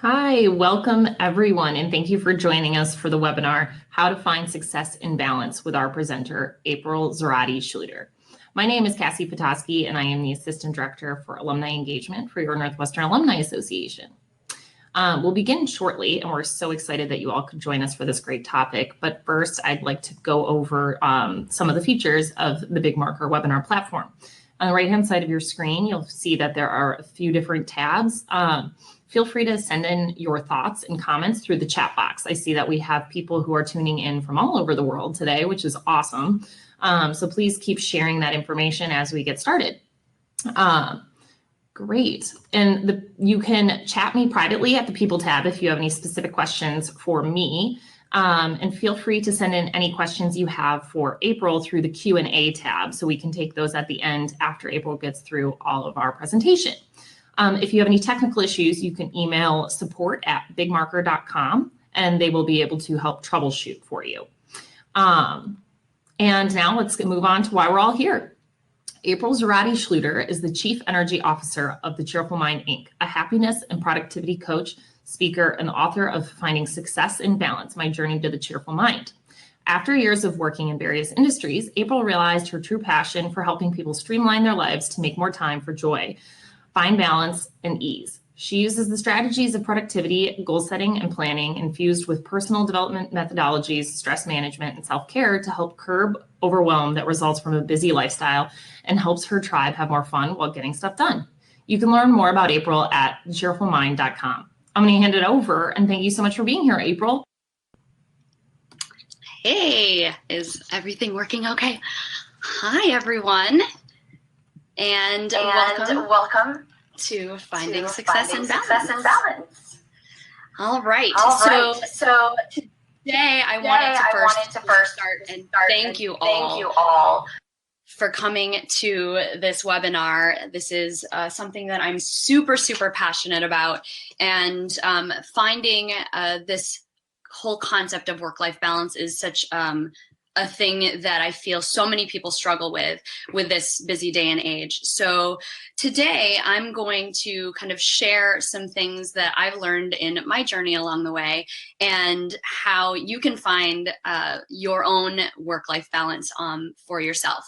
Hi, welcome everyone, and thank you for joining us for the webinar, How to Find Success in Balance with our presenter, Apryl Zarate Schlueter. My name is Cassie Petoskey, and I am the Assistant Director for Alumni Engagement for your Northwestern Alumni Association. We'll begin shortly, and we're so excited that you all could join us for this great topic. But first, I'd like to go over some of the features of the Big Marker webinar platform. On the right-hand side of your screen, you'll see that there are a few different tabs. Feel free to send in your thoughts and comments through the chat box. I see that we have people who are tuning in from all over the world today, which is awesome. So please keep sharing that information as we get started. Great. And you can chat me privately at the People tab if you have any specific questions for me. And feel free to send in any questions you have for Apryl through the Q&A tab, so we can take those at the end after Apryl gets through all of our presentation. If you have any technical issues, you can email support@bigmarker.com, and they will be able to help troubleshoot for you. And now let's move on to why we're all here. Apryl Zarate Schlueter is the Chief Energy Officer of the Cheerful Mind, Inc., a happiness and productivity coach, speaker, and author of Finding Success in Balance, My Journey to the Cheerful Mind. After years of working in various industries, Apryl realized her true passion for helping people streamline their lives to make more time for joy, find balance, and ease. She uses the strategies of productivity, goal setting, and planning infused with personal development methodologies, stress management, and self-care to help curb overwhelm that results from a busy lifestyle and helps her tribe have more fun while getting stuff done. You can learn more about Apryl at cheerfulmind.com. I'm going to hand it over, and thank you so much for being here, Apryl. Hey, is everything working okay? Hi, everyone. And welcome to Finding Success in Balance. All right. So today I wanted to first start and thank you all for coming to this webinar. This is something that I'm super passionate about, and finding this whole concept of work-life balance is such a thing that I feel so many people struggle with this busy day and age. So today I'm going to kind of share some things that I've learned in my journey along the way and how you can find your own work-life balance for yourself.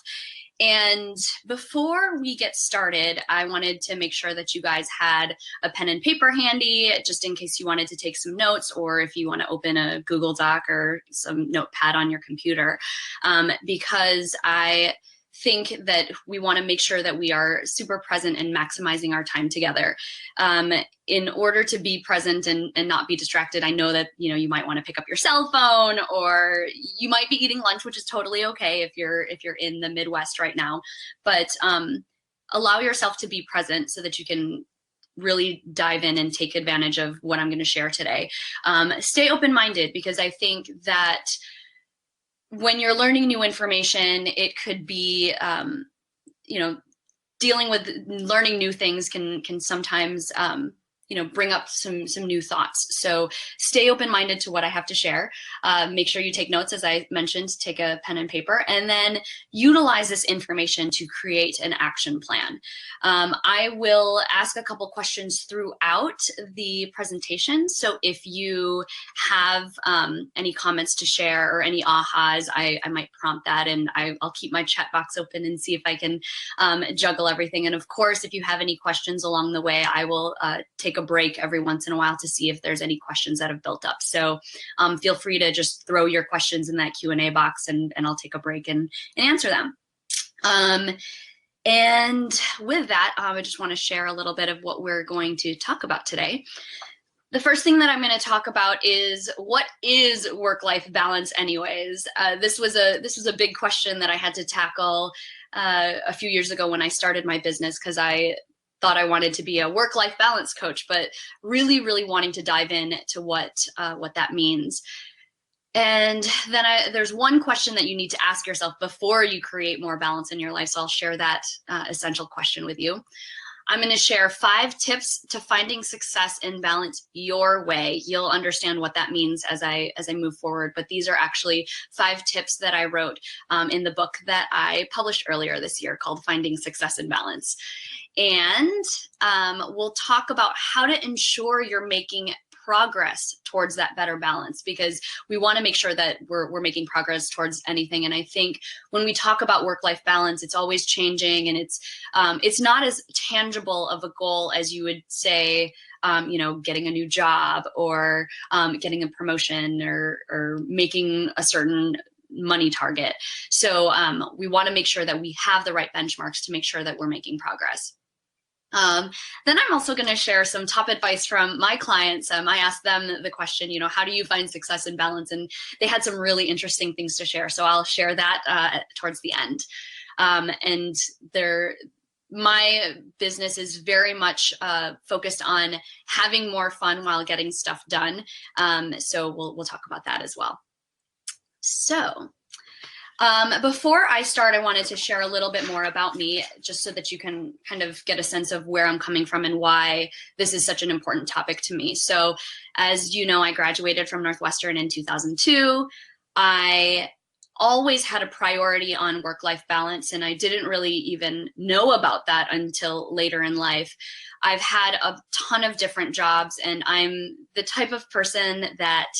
And before we get started, I wanted to make sure that you guys had a pen and paper handy, just in case you wanted to take some notes, or if you want to open a Google Doc or some notepad on your computer, because I think that we want to make sure that we are super present and maximizing our time together. In order to be present and not be distracted, I know that you might want to pick up your cell phone, or you might be eating lunch, which is totally okay if you're in the Midwest right now. But allow yourself to be present so that you can really dive in and take advantage of what I'm going to share today. Stay open-minded, because I think that when you're learning new information, it could be, dealing with learning new things can sometimes, bring up some new thoughts. So stay open-minded to what I have to share. Make sure you take notes, as I mentioned, take a pen and paper, and then utilize this information to create an action plan. I will ask a couple questions throughout the presentation. So if you have any comments to share or any ahas, I might prompt that, and I'll keep my chat box open and see if I can juggle everything. And of course, if you have any questions along the way, I will take a break every once in a while to see if there's any questions that have built up. So feel free to just throw your questions in that Q&A box, and I'll take a break and answer them. And with that, I just want to share a little bit of what we're going to talk about today. The first thing that I'm going to talk about is, what is work-life balance anyways? This was a big question that I had to tackle a few years ago when I started my business, because I thought I wanted to be a work-life balance coach, but really wanting to dive in to what that means. And then there's one question that you need to ask yourself before you create more balance in your life. So I'll share that essential question with you. I'm going to share 5 tips to finding success and balance your way. You'll understand what that means as I move forward. But these are actually 5 tips that I wrote in the book that I published earlier this year called Finding Success and Balance. And we'll talk about how to ensure you're making progress towards that better balance, because we want to make sure that we're making progress towards anything. And I think when we talk about work-life balance, it's always changing, and it's not as tangible of a goal as you would say, getting a new job, or getting a promotion, or making a certain money target. So we want to make sure that we have the right benchmarks to make sure that we're making progress. Then I'm also going to share some top advice from my clients. I asked them the question, how do you find success and balance? And they had some really interesting things to share. So I'll share that towards the end. And my business is very much focused on having more fun while getting stuff done. So we'll talk about that as well. So before I start, I wanted to share a little bit more about me, just so that you can kind of get a sense of where I'm coming from and why this is such an important topic to me. So as you know, I graduated from Northwestern in 2002. I always had a priority on work-life balance, and I didn't really even know about that until later in life. I've had a ton of different jobs, and I'm the type of person that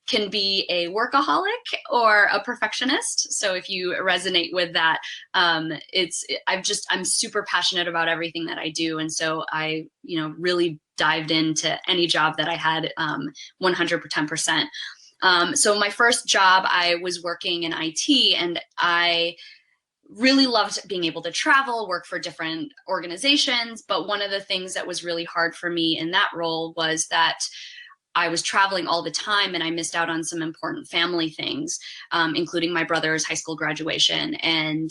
can be a workaholic or a perfectionist. So if you resonate with that, I'm super passionate about everything that I do. And so I, really dived into any job that I had 110%. So my first job, I was working in IT, and I really loved being able to travel, work for different organizations. But one of the things that was really hard for me in that role was that I was traveling all the time, and I missed out on some important family things, including my brother's high school graduation. And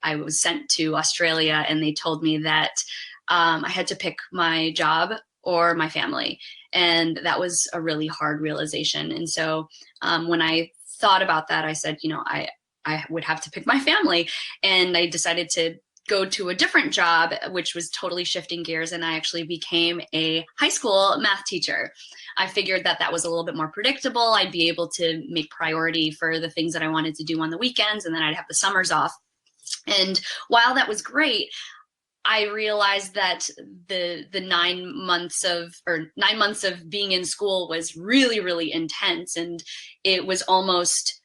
I was sent to Australia, and they told me that I had to pick my job or my family. And that was a really hard realization. And so when I thought about that, I said, I would have to pick my family. And I decided to go to a different job, which was totally shifting gears. And I actually became a high school math teacher. I figured that was a little bit more predictable. I'd be able to make priority for the things that I wanted to do on the weekends, and then I'd have the summers off. And while that was great, I realized that the 9 months of being in school was really, really intense. And it was almost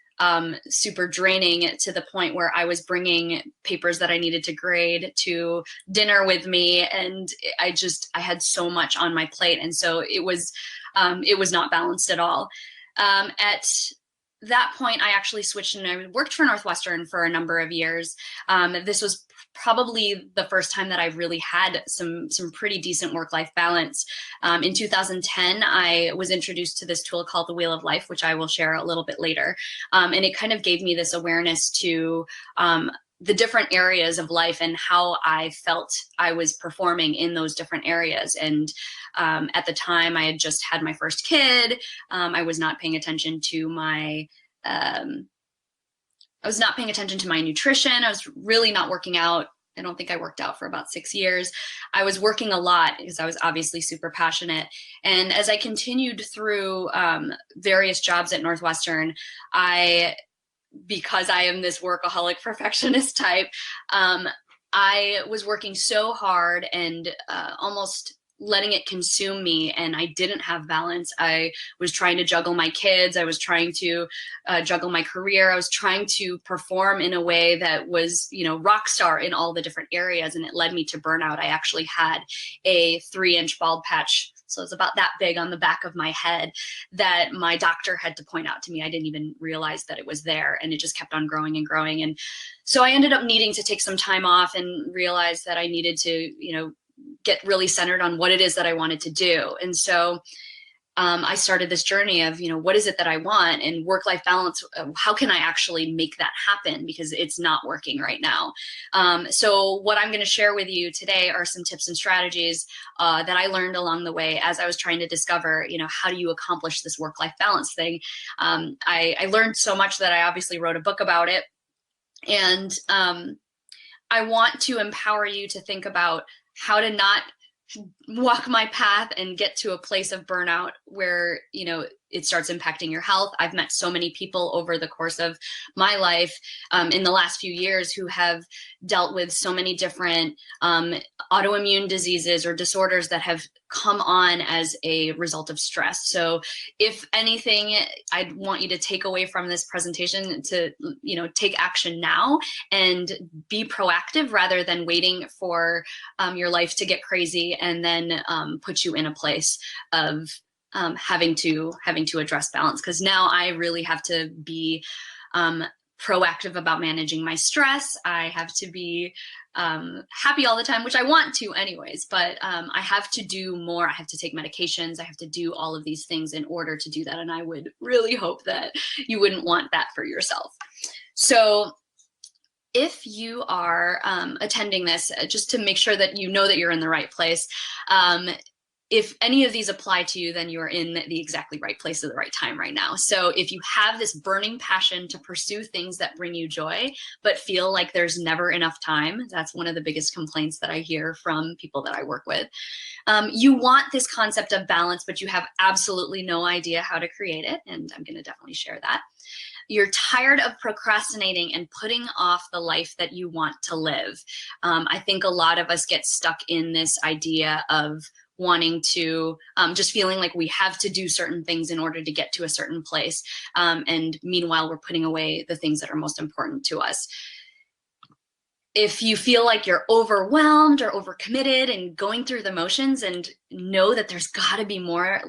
super draining, to the point where I was bringing papers that I needed to grade to dinner with me. And I had so much on my plate. And so it was not balanced at all. At that point, I actually switched, and I worked for Northwestern for a number of years. This was probably the first time that I really had some pretty decent work-life balance. In 2010, I was introduced to this tool called the Wheel of Life, which I will share a little bit later. And it kind of gave me this awareness to the different areas of life and how I felt I was performing in those different areas. And at the time, I had just had my first kid. I was not paying attention to my nutrition. I was really not working out. I don't think I worked out for about 6 years. I was working a lot because I was obviously super passionate. And as I continued through various jobs at Northwestern, because I am this workaholic perfectionist type, I was working so hard and almost letting it consume me, and I didn't have balance. I was trying to juggle my kids. I was trying to juggle my career. I was trying to perform in a way that was, rock star in all the different areas, and it led me to burnout. I actually had a 3-inch bald patch, so it's about that big on the back of my head, that my doctor had to point out to me. I didn't even realize that it was there, and it just kept on growing and growing. And so I ended up needing to take some time off and realize that I needed to, get really centered on what it is that I wanted to do. And so I started this journey of, what is it that I want, and work-life balance? How can I actually make that happen? Because it's not working right now. So what I'm going to share with you today are some tips and strategies that I learned along the way as I was trying to discover, how do you accomplish this work-life balance thing? I learned so much that I obviously wrote a book about it. And I want to empower you to think about how to not walk my path and get to a place of burnout where, you know, it starts impacting your health. I've met so many people over the course of my life in the last few years who have dealt with so many different autoimmune diseases or disorders that have come on as a result of stress. So if anything, I'd want you to take away from this presentation to, you know, take action now and be proactive rather than waiting for your life to get crazy and then put you in a place of having to address balance. Because now I really have to be proactive about managing my stress. I have to be happy all the time, which I want to anyways, but I have to do more. I have to take medications. I have to do all of these things in order to do that. And I would really hope that you wouldn't want that for yourself. So if you are attending this, just to make sure that you know that you're in the right place, if any of these apply to you, then you're in the exactly right place at the right time right now. So if you have this burning passion to pursue things that bring you joy, but feel like there's never enough time, that's one of the biggest complaints that I hear from people that I work with. You want this concept of balance, but you have absolutely no idea how to create it. And I'm going to definitely share that. You're tired of procrastinating and putting off the life that you want to live. I think a lot of us get stuck in this idea of wanting to, just feeling like we have to do certain things in order to get to a certain place. And meanwhile, we're putting away the things that are most important to us. If you feel like you're overwhelmed or overcommitted and going through the motions and know that there's got to be more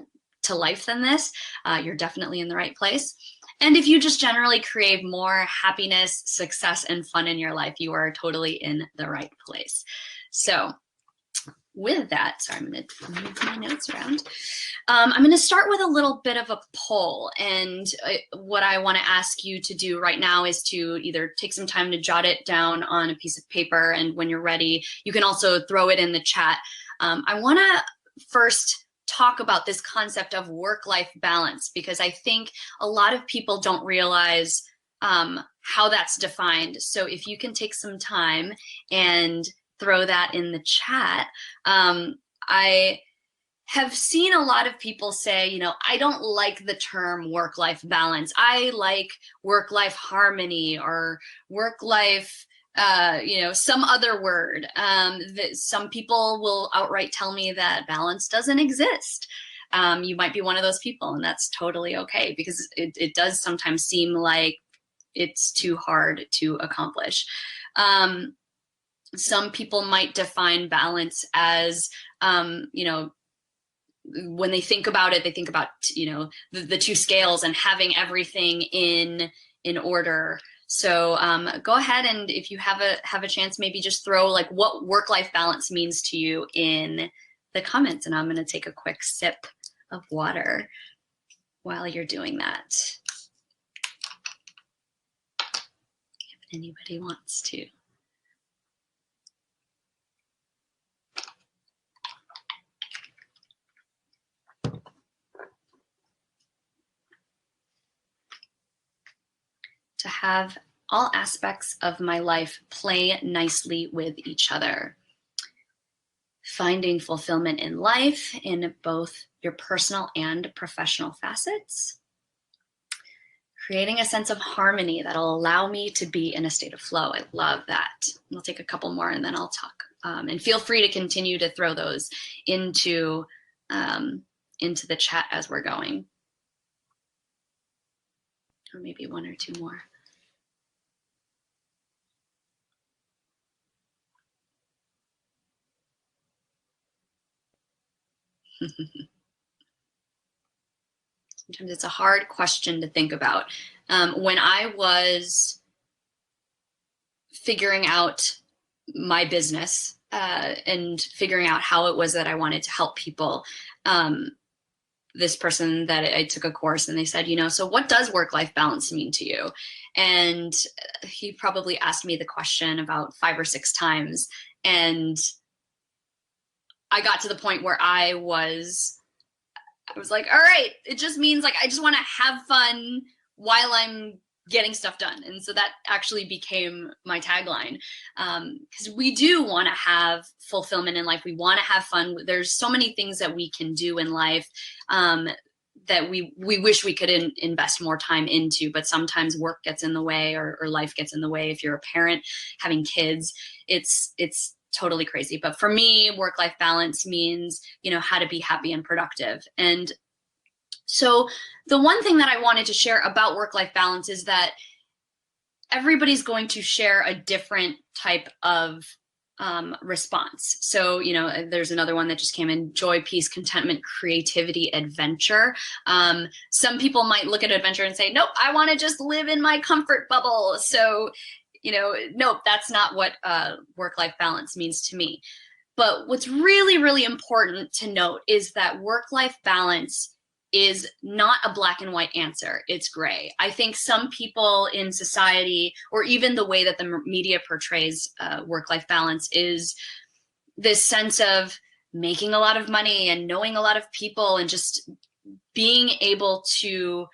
to life than this, you're definitely in the right place. And if you just generally crave more happiness, success, and fun in your life, you are totally in the right place. So with that, sorry, I'm going to move my notes around. I'm going to start with a little bit of a poll. And what I want to ask you to do right now is to either take some time to jot it down on a piece of paper. And when you're ready, you can also throw it in the chat. I want to first talk about this concept of work-life balance, because I think a lot of people don't realize how that's defined. So if you can take some time and throw that in the chat. I have seen a lot of people say, you know, I don't like the term work-life balance. I like work-life harmony or work-life you know, some other word. Some people will outright tell me that balance doesn't exist. You might be one of those people, and that's totally okay, because it does sometimes seem like it's too hard to accomplish. Some people might define balance as, you know, when they think about it, they think about, you know, the two scales and having everything in order. So go ahead, and if you have a chance, maybe just throw like what work-life balance means to you in the comments. And I'm going to take a quick sip of water while you're doing that. If anybody wants to. To have all aspects of my life play nicely with each other. Finding fulfillment in life in both your personal and professional facets. Creating a sense of harmony that'll allow me to be in a state of flow. I love that. I'll take a couple more and then I'll talk. And feel free to continue to throw those into the chat as we're going. Or maybe one or two more. Sometimes it's a hard question to think about. When I was figuring out my business and figuring out how it was that I wanted to help people, this person that I took a course, and they said, you know, so what does work-life balance mean to you? And he probably asked me the question about 5 or 6 times. And I got to the point where I was like, all right, it just means like, I just want to have fun while I'm getting stuff done. And so that actually became my tagline, because we do want to have fulfillment in life. We want to have fun. There's so many things that we can do in life that we wish we could invest more time into, but sometimes work gets in the way, or life gets in the way. If you're a parent having kids, it's totally crazy. But for me, work-life balance means, how to be happy and productive. And so the one thing that I wanted to share about work-life balance is that everybody's going to share a different type of response. So, there's another one that just came in: joy, peace, contentment, creativity, adventure. Some people might look at adventure and say, nope, I want to just live in my comfort bubble. So, nope, that's not what work-life balance means to me. But what's really, really important to note is that work-life balance is not a black and white answer. It's gray. I think some people in society, or even the way that the media portrays work-life balance, is this sense of making a lot of money and knowing a lot of people and just being able to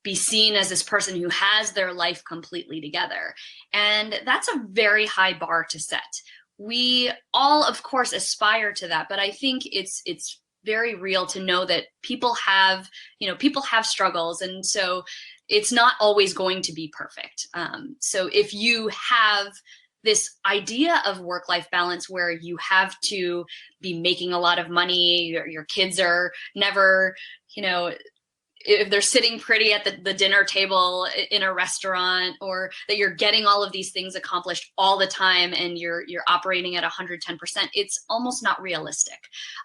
be seen as this person who has their life completely together. And that's a very high bar to set. We all, of course, aspire to that, but I think it's very real to know that people have struggles. And so it's not always going to be perfect. So if you have this idea of work-life balance where you have to be making a lot of money, your kids are never, if they're sitting pretty at the dinner table in a restaurant, or that you're getting all of these things accomplished all the time and you're operating at 110%, it's almost not realistic.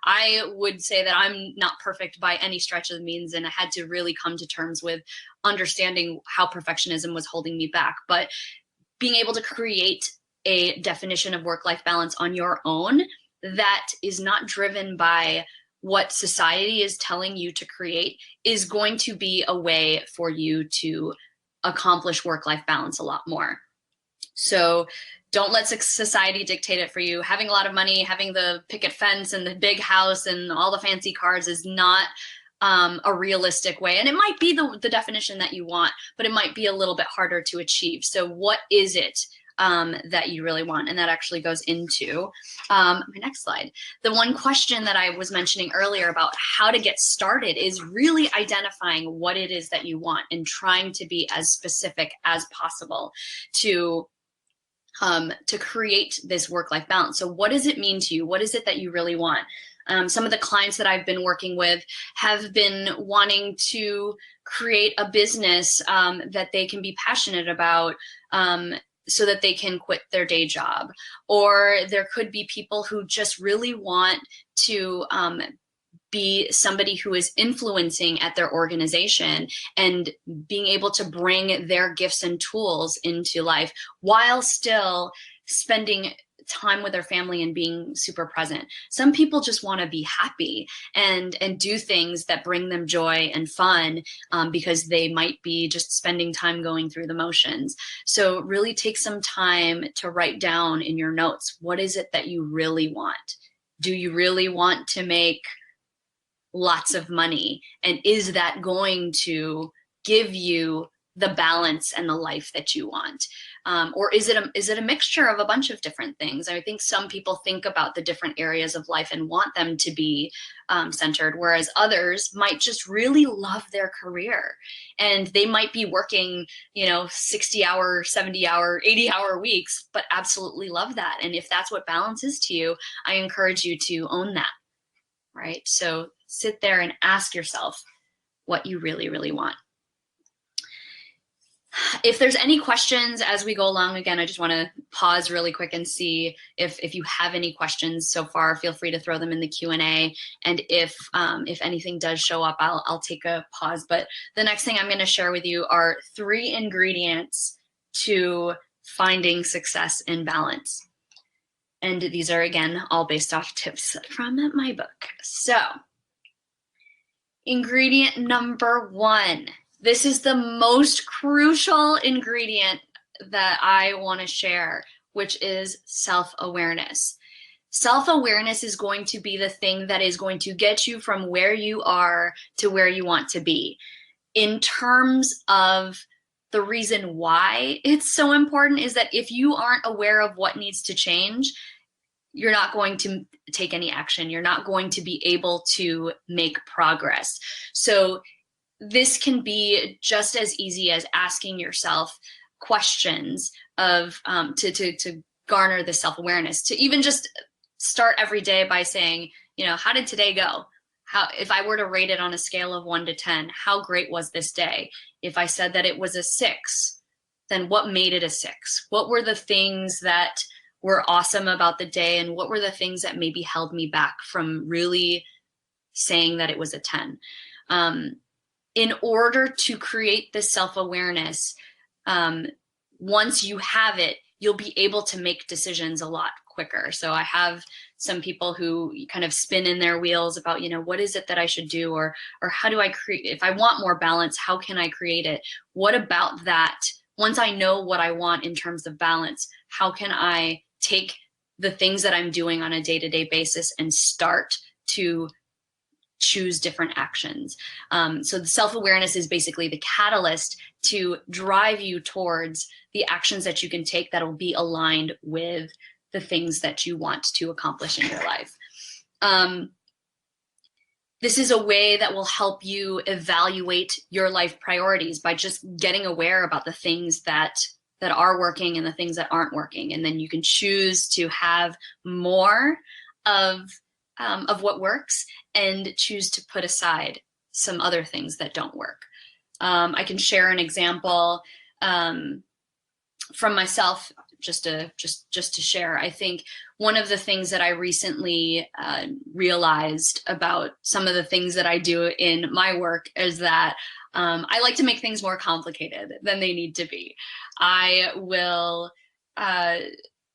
I would say that I'm not perfect by any stretch of the means, and I had to really come to terms with understanding how perfectionism was holding me back. But being able to create a definition of work-life balance on your own that is not driven by what society is telling you to create is going to be a way for you to accomplish work-life balance a lot more. So don't let society dictate it for you. Having a lot of money, having the picket fence and the big house and all the fancy cars is not a realistic way. And it might be the definition that you want, but it might be a little bit harder to achieve. So what is it that you really want? And that actually goes into my next slide. The one question that I was mentioning earlier about how to get started is really identifying what it is that you want and trying to be as specific as possible to create this work-life balance. So what does it mean to you? What is it that you really want? Some of the clients that I've been working with have been wanting to create a business that they can be passionate about, so that they can quit their day job. Or there could be people who just really want to be somebody who is influencing at their organization and being able to bring their gifts and tools into life while still spending time with their family and being super present. Some people just want to be happy and do things that bring them joy and fun, because they might be just spending time going through the motions. So really take some time to write down in your notes, what is it that you really want? Do you really want to make lots of money? And is that going to give you the balance and the life that you want? Or is it a mixture of a bunch of different things? I think some people think about the different areas of life and want them to be centered, whereas others might just really love their career. And they might be working, 60-hour, 70-hour, 80-hour weeks, but absolutely love that. And if that's what balance is to you, I encourage you to own that, right? So sit there and ask yourself what you really, really want. If there's any questions as we go along, again, I just want to pause really quick and see if you have any questions so far. Feel free to throw them in the Q&A. And if anything does show up, I'll take a pause. But the next thing I'm going to share with you are 3 ingredients to finding success in balance. And these are, again, all based off tips from my book. So, ingredient number 1. This is the most crucial ingredient that I want to share, which is self-awareness. Self-awareness is going to be the thing that is going to get you from where you are to where you want to be. In terms of the reason why it's so important is that if you aren't aware of what needs to change, you're not going to take any action. You're not going to be able to make progress. So this can be just as easy as asking yourself questions of to garner the self-awareness, to even just start every day by saying, how did today go? If I were to rate it on a scale of 1 to 10, how great was this day? If I said that it was a 6, then what made it a 6? What were the things that were awesome about the day, and what were the things that maybe held me back from really saying that it was a 10? In order to create this self-awareness, once you have it, you'll be able to make decisions a lot quicker. So I have some people who kind of spin in their wheels about, what is it that I should do? Or how do I create, if I want more balance, how can I create it? What about that? Once I know what I want in terms of balance, how can I take the things that I'm doing on a day-to-day basis and start to choose different actions? So the self-awareness is basically the catalyst to drive you towards the actions that you can take that will be aligned with the things that you want to accomplish in your life. This is a way that will help you evaluate your life priorities by just getting aware about the things that are working and the things that aren't working. And then you can choose to have more of what works and choose to put aside some other things that don't work. I can share an example from myself, just to share. I think one of the things that I recently realized about some of the things that I do in my work is that I like to make things more complicated than they need to be. I will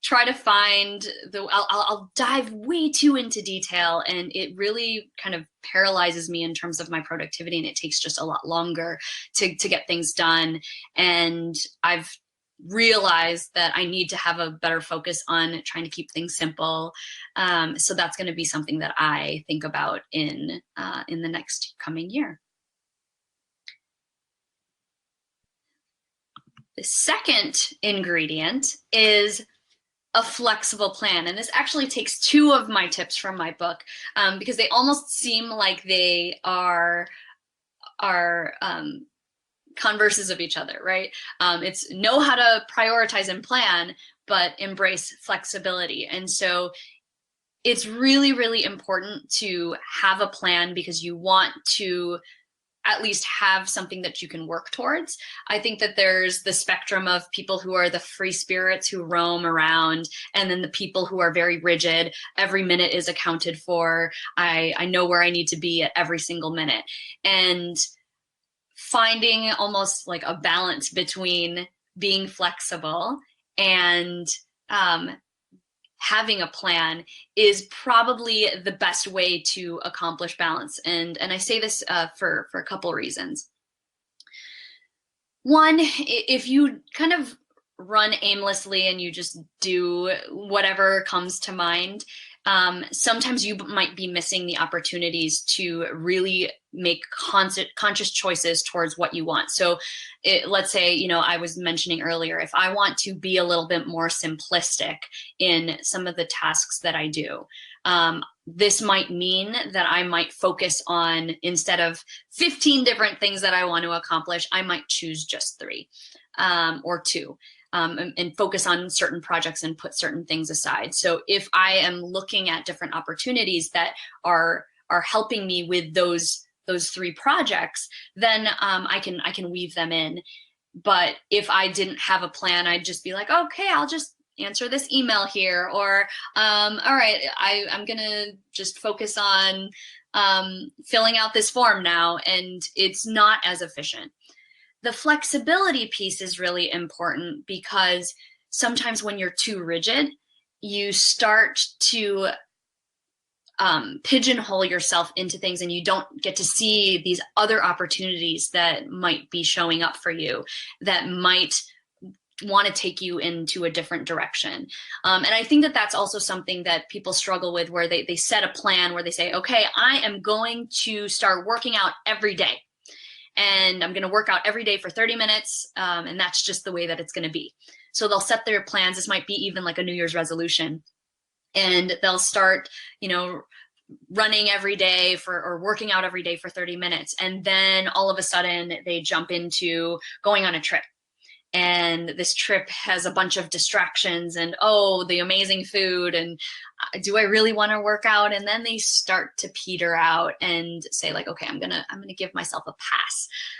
try to find I'll dive way too into detail, and it really kind of paralyzes me in terms of my productivity, and it takes just a lot longer to get things done. And I've realized that I need to have a better focus on trying to keep things simple. So that's going to be something that I think about in the next coming year. The second ingredient is a flexible plan. And this actually takes 2 of my tips from my book, because they almost seem like they are converses of each other, right? It's know how to prioritize and plan, but embrace flexibility. And so it's really, really important to have a plan, because you want to at least have something that you can work towards. I think that there's the spectrum of people who are the free spirits who roam around, and then the people who are very rigid. Every minute is accounted for. I know where I need to be at every single minute. And finding almost like a balance between being flexible and having a plan is probably the best way to accomplish balance. And I say this for a couple reasons. One, if you kind of run aimlessly and you just do whatever comes to mind, sometimes you might be missing the opportunities to really make conscious choices towards what you want. So let's say, I was mentioning earlier, if I want to be a little bit more simplistic in some of the tasks that I do, this might mean that I might focus on, instead of 15 different things that I want to accomplish, I might choose just 3 or 2. And focus on certain projects and put certain things aside. So if I am looking at different opportunities that are helping me with those 3 projects, then I can weave them in. But if I didn't have a plan, I'd just be like, okay, I'll just answer this email here, or all right, I'm gonna just focus on filling out this form now, and it's not as efficient. The flexibility piece is really important, because sometimes when you're too rigid, you start to pigeonhole yourself into things, and you don't get to see these other opportunities that might be showing up for you, that might want to take you into a different direction. And I think that that's also something that people struggle with, where they set a plan where they say, okay, I am going to start working out every day. and I'm going to work out every day for 30 minutes. And that's just the way that it's going to be. So they'll set their plans. This might be even like a New Year's resolution, and they'll start, running every day or working out every day for 30 minutes. And then all of a sudden they jump into going on a trip. And this trip has a bunch of distractions and, the amazing food. And do I really want to work out? And then they start to peter out and say like, okay, I'm going to give myself a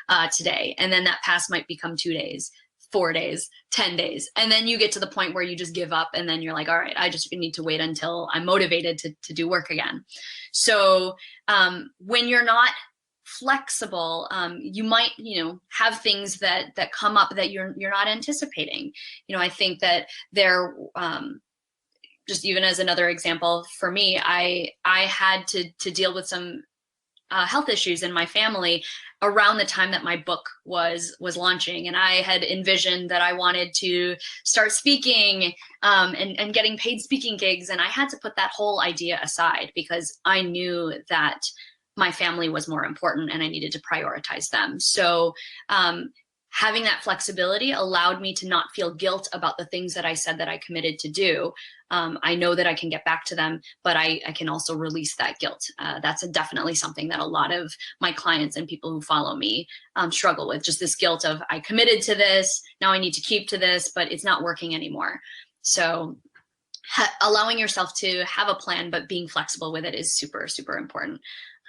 pass today. And then that pass might become 2 days, 4 days, 10 days. And then you get to the point where you just give up, and then you're like, all right, I just need to wait until I'm motivated to do work again. So when you're not flexible, you might, have things that come up that you're not anticipating. I think that there, just even as another example for me, I had to deal with some health issues in my family around the time that my book was launching. And I had envisioned that I wanted to start speaking and getting paid speaking gigs. And I had to put that whole idea aside because I knew that my family was more important and I needed to prioritize them. So having that flexibility allowed me to not feel guilt about the things that I said that I committed to do. I know that I can get back to them, but I can also release that guilt. That's definitely something that a lot of my clients and people who follow me struggle with, just this guilt of I committed to this, now I need to keep to this, but it's not working anymore. So allowing yourself to have a plan, but being flexible with it is super, super important.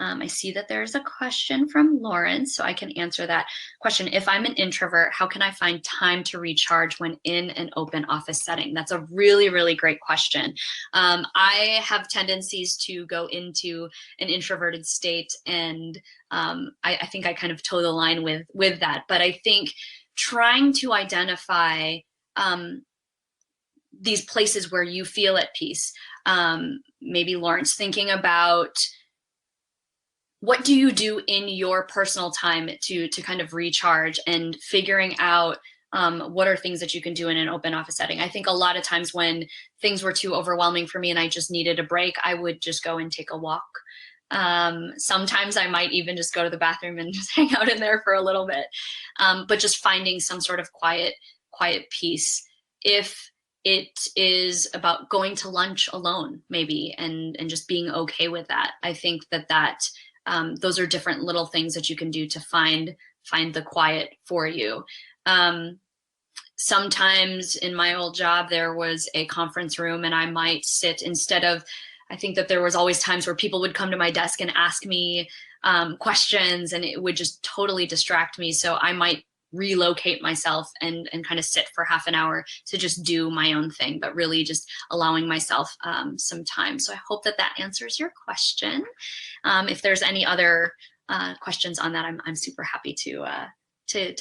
I see that there's a question from Lawrence, so I can answer that question. If I'm an introvert, how can I find time to recharge when in an open office setting? That's a really, really great question. I have tendencies to go into an introverted state, and I think I kind of toe the line with that. But I think trying to identify these places where you feel at peace, maybe Lawrence, thinking about what do you do in your personal time to kind of recharge, and figuring out what are things that you can do in an open office setting. I think a lot of times when things were too overwhelming for me and I just needed a break, I would just go and take a walk. Sometimes I might even just go to the bathroom and just hang out in there for a little bit. But just finding some sort of quiet peace. If it is about going to lunch alone, maybe, and just being okay with that, I think that those are different little things that you can do to find the quiet for you. Sometimes in my old job, there was a conference room, and I might sit I think that there was always times where people would come to my desk and ask me questions, and it would just totally distract me. So I might relocate myself and kind of sit for half an hour to just do my own thing, but really just allowing myself some time. So I hope that answers your question. If there's any other questions on that, I'm super happy to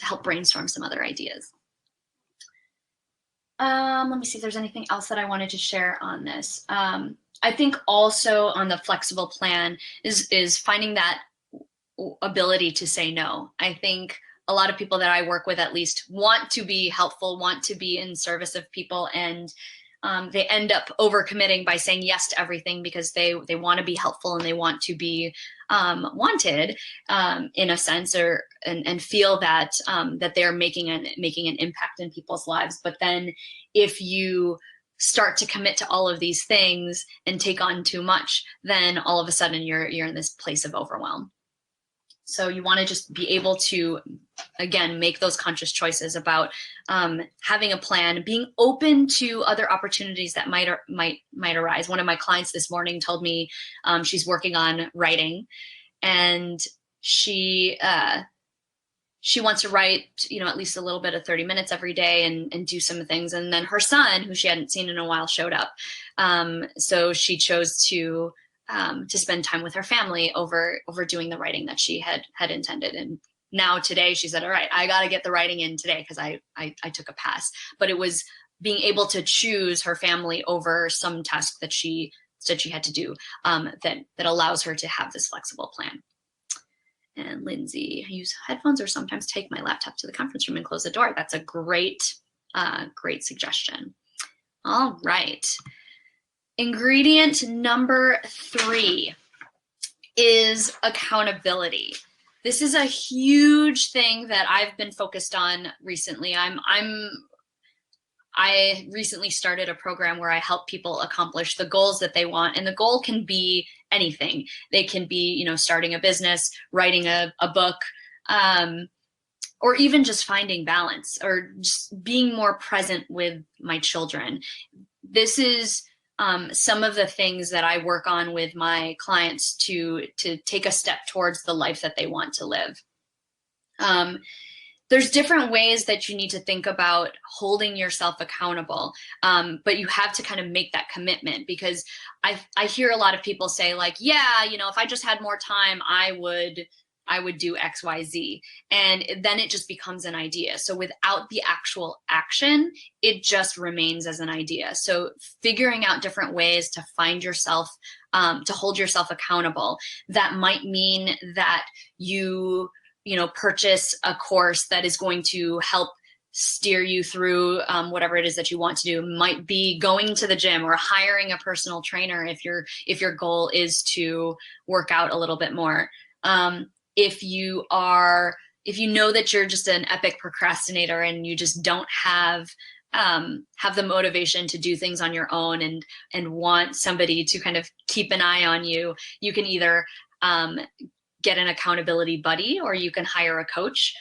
help brainstorm some other ideas. Let me see if there's anything else that I wanted to share on this. I think also on the flexible plan is finding that ability to say no. I think a lot of people that I work with at least want to be helpful, want to be in service of people, and they end up overcommitting by saying yes to everything because they want to be helpful and they want to be wanted in a sense, and feel that that they're making an impact in people's lives. But then if you start to commit to all of these things and take on too much, then all of a sudden you're in this place of overwhelm. So you want to just be able to, again, make those conscious choices about having a plan, being open to other opportunities that might arise. One of my clients this morning told me she's working on writing, and she wants to write, at least a little bit of 30 minutes every day and do some things. And then her son, who she hadn't seen in a while, showed up. So she chose to spend time with her family over doing the writing that she had intended. And now today she said, all right, I got to get the writing in today because I took a pass. But it was being able to choose her family over some task that she said she had to do that allows her to have this flexible plan. And Lindsay, I use headphones or sometimes take my laptop to the conference room and close the door. That's a great suggestion. All right. Ingredient number 3 is accountability. This is a huge thing that I've been focused on recently. I recently started a program where I help people accomplish the goals that they want. And the goal can be anything. They can be, you know, starting a business, writing a book, or even just finding balance or just being more present with my children. This is some of the things that I work on with my clients to take a step towards the life that they want to live. There's different ways that you need to think about holding yourself accountable, but you have to kind of make that commitment, because I hear a lot of people say, like, yeah, you know, if I just had more time, I would do X, Y, Z. And then it just becomes an idea. So without the actual action, it just remains as an idea. So figuring out different ways to find yourself, to hold yourself accountable. That might mean that you purchase a course that is going to help steer you through whatever it is that you want to do. Might be going to the gym or hiring a personal trainer if your goal is to work out a little bit more. If you know that you're just an epic procrastinator and you just don't have the motivation to do things on your own and want somebody to kind of keep an eye on you, you can either get an accountability buddy, or you can hire a coach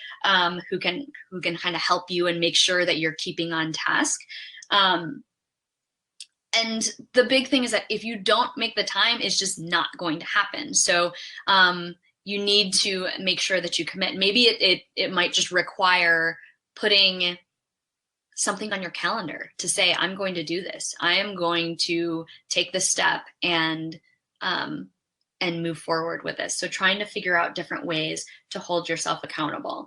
who can kind of help you and make sure that you're keeping on task. And the big thing is that if you don't make the time, it's just not going to happen. So you need to make sure that you commit. Maybe it might just require putting something on your calendar to say, I'm going to do this. I am going to take this step and move forward with this. So trying to figure out different ways to hold yourself accountable.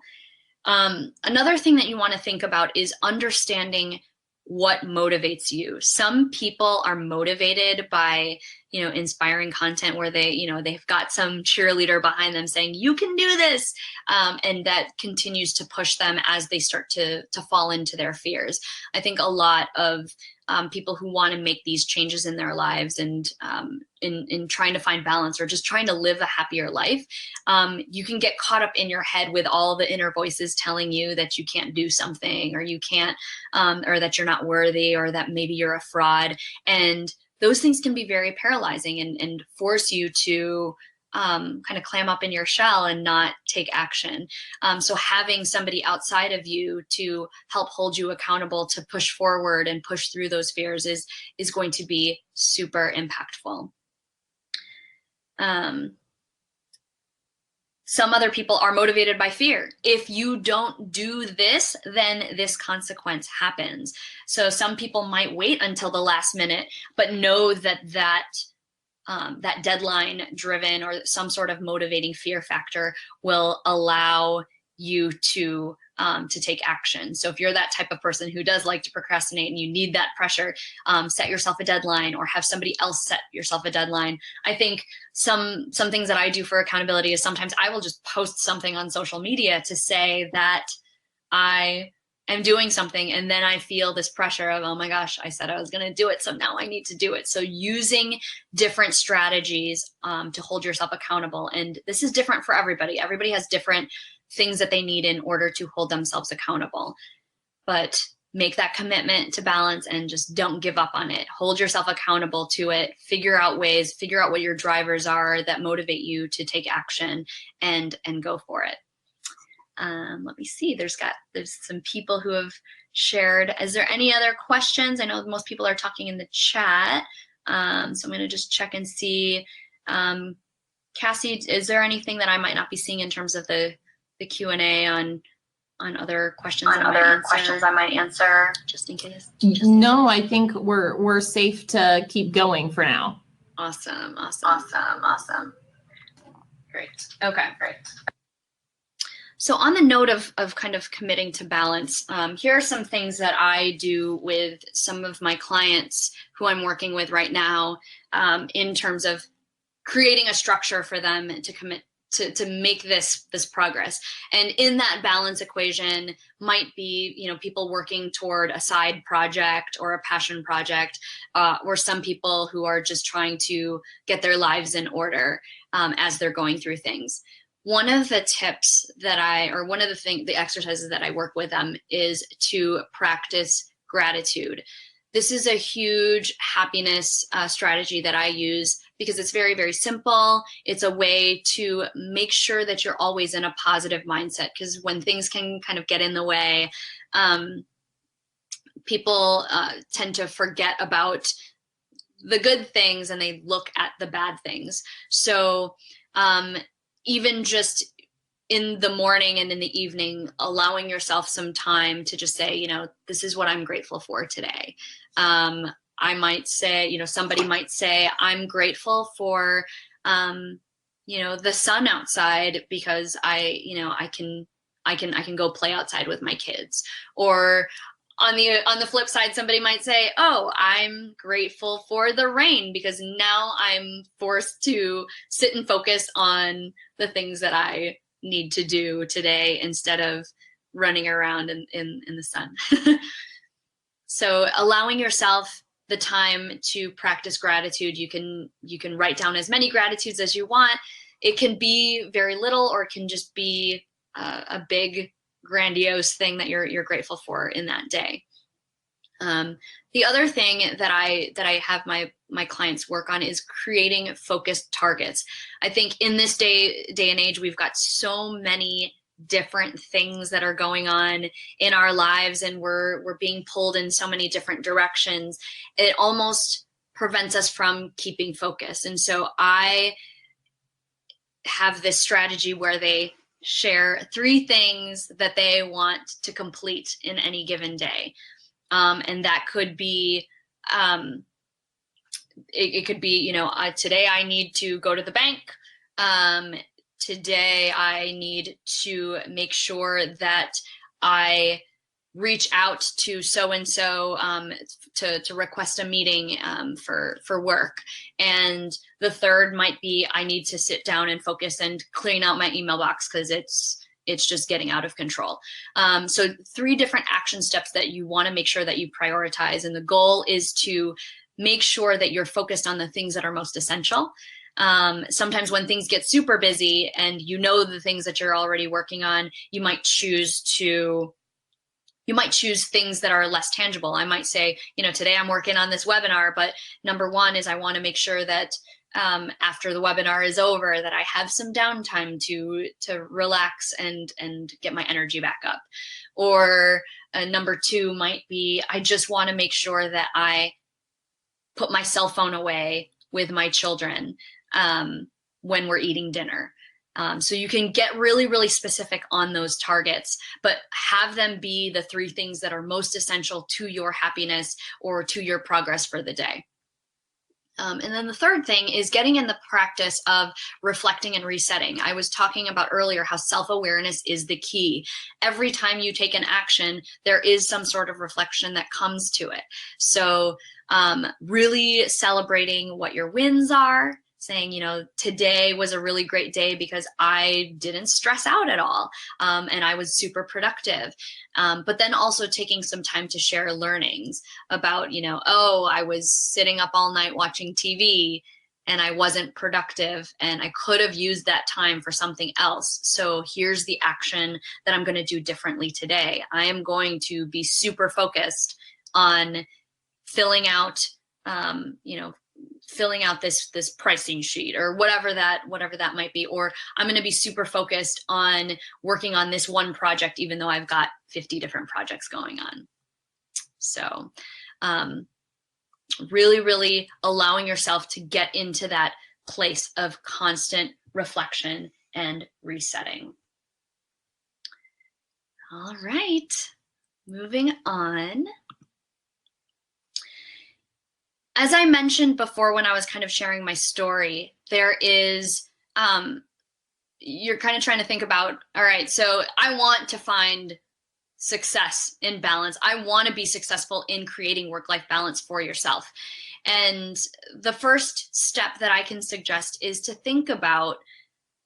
Another thing that you want to think about is understanding what motivates you. Some people are motivated by, inspiring content where they've got some cheerleader behind them saying, you can do this. And that continues to push them as they start to fall into their fears. I think a lot of people who want to make these changes in their lives and in trying to find balance or just trying to live a happier life, you can get caught up in your head with all the inner voices telling you that you can't do something, or you can't, or that you're not worthy, or that maybe you're a fraud. And those things can be very paralyzing and force you to kind of clam up in your shell and not take action. So having somebody outside of you to help hold you accountable to push forward and push through those fears is going to be super impactful. Some other people are motivated by fear. If you don't do this, then this consequence happens. So some people might wait until the last minute, but know that deadline driven or some sort of motivating fear factor will allow you to take action. So if you're that type of person who does like to procrastinate and you need that pressure, set yourself a deadline or have somebody else set yourself a deadline. I think some things that I do for accountability is sometimes I will just post something on social media to say that I am doing something, and then I feel this pressure of, oh my gosh, I said I was going to do it, so now I need to do it. So using different strategies to hold yourself accountable. And this is different for everybody. Everybody has different things that they need in order to hold themselves accountable. But make that commitment to balance and just don't give up on it. Hold yourself accountable to it. Figure out ways, figure out what your drivers are that motivate you to take action and go for it. Let me see, there's some people who have shared. Is there any other questions? I know most people are talking in the chat. So I'm going to just check and see. Cassie, is there anything that I might not be seeing in terms of the Q&A on other questions? I might answer just in case. No, I think we're safe to keep going for now. Awesome. Great. Okay, great. So on the note of kind of committing to balance, here are some things that I do with some of my clients who I'm working with right now, in terms of creating a structure for them to commit to make this progress. And in that balance equation might be, people working toward a side project or a passion project, or some people who are just trying to get their lives in order as they're going through things. one of the tips that one of the exercises that I work with them is to practice gratitude. This is a huge happiness strategy that I use because it's very, very simple. It's a way to make sure that you're always in a positive mindset, because when things can kind of get in the way, people tend to forget about the good things and they look at the bad things. So even just in the morning and in the evening, allowing yourself some time to just say, this is what I'm grateful for today. I might say, somebody might say, I'm grateful for, the sun outside because I can go play outside with my kids. Or on the flip side, somebody might say, oh, I'm grateful for the rain because now I'm forced to sit and focus on the things that I need to do today instead of running around in the sun. So allowing yourself the time to practice gratitude, you can write down as many gratitudes as you want. It can be very little, or it can just be a big grandiose thing that you're grateful for in that day. The other thing that I have my clients work on is creating focused targets. I think in this day and age, we've got so many different things that are going on in our lives, and we're being pulled in so many different directions. It almost prevents us from keeping focus. And so I have this strategy where they share 3 things that they want to complete in any given day. And that could be, it could be, today I need to go to the bank. Today I need to make sure that I reach out to so-and-so to request a meeting for work. And the third might be, I need to sit down and focus and clean out my email box because it's just getting out of control. So 3 different action steps that you want to make sure that you prioritize. And the goal is to make sure that you're focused on the things that are most essential. Sometimes when things get super busy and the things that you're already working on, you might choose things that are less tangible. I might say, today I'm working on this webinar, but number 1 is I want to make sure that after the webinar is over, that I have some downtime to relax and get my energy back up. Or number 2 might be, I just want to make sure that I put my cell phone away with my children when we're eating dinner. So you can get really, really specific on those targets, but have them be the 3 things that are most essential to your happiness or to your progress for the day. And then the third thing is getting in the practice of reflecting and resetting. I was talking about earlier how self-awareness is the key. Every time you take an action, there is some sort of reflection that comes to it. So really celebrating what your wins are, saying, today was a really great day because I didn't stress out at all, and I was super productive. But then also taking some time to share learnings about, I was sitting up all night watching TV and I wasn't productive and I could have used that time for something else. So here's the action that I'm going to do differently today. I am going to be super focused on filling out this pricing sheet or whatever that might be. Or I'm going to be super focused on working on this one project, even though I've got 50 different projects going on. So really, really allowing yourself to get into that place of constant reflection and resetting. All right, moving on. As I mentioned before, when I was kind of sharing my story, there is, you're kind of trying to think about, all right, so I want to find success in balance. I want to be successful in creating work-life balance for yourself. And the first step that I can suggest is to think about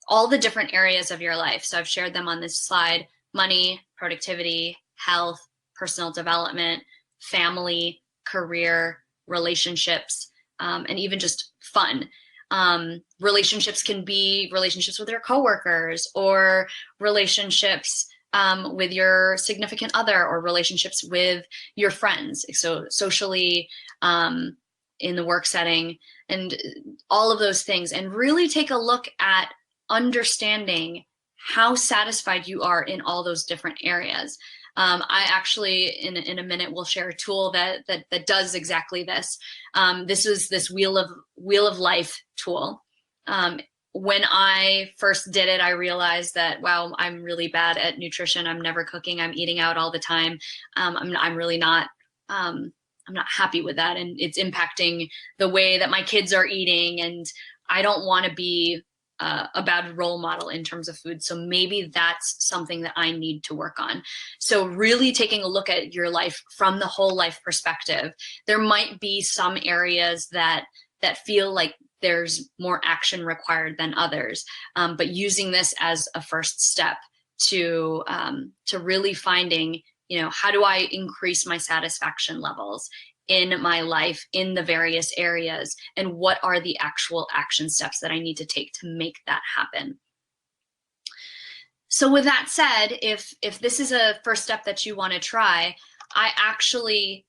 all the different areas of your life. So I've shared them on this slide: money, productivity, health, personal development, family, career, relationships, and even just fun. Relationships can be relationships with your coworkers, or relationships with your significant other, or relationships with your friends. So socially, in the work setting, and all of those things, and really take a look at understanding how satisfied you are in all those different areas. I actually, in a minute, will share a tool that does exactly this. This is this wheel of life tool. When I first did it, I realized that, wow, I'm really bad at nutrition. I'm never cooking. I'm eating out all the time. I'm really not. I'm not happy with that, and it's impacting the way that my kids are eating, and I don't want to be a bad role model in terms of food. So maybe that's something that I need to work on. So really taking a look at your life from the whole life perspective. There might be some areas that feel like there's more action required than others, but using this as a first step to really finding, how do I increase my satisfaction levels in my life in the various areas, and what are the actual action steps that I need to take to make that happen. So with that said, if this is a first step that you want to try, I actually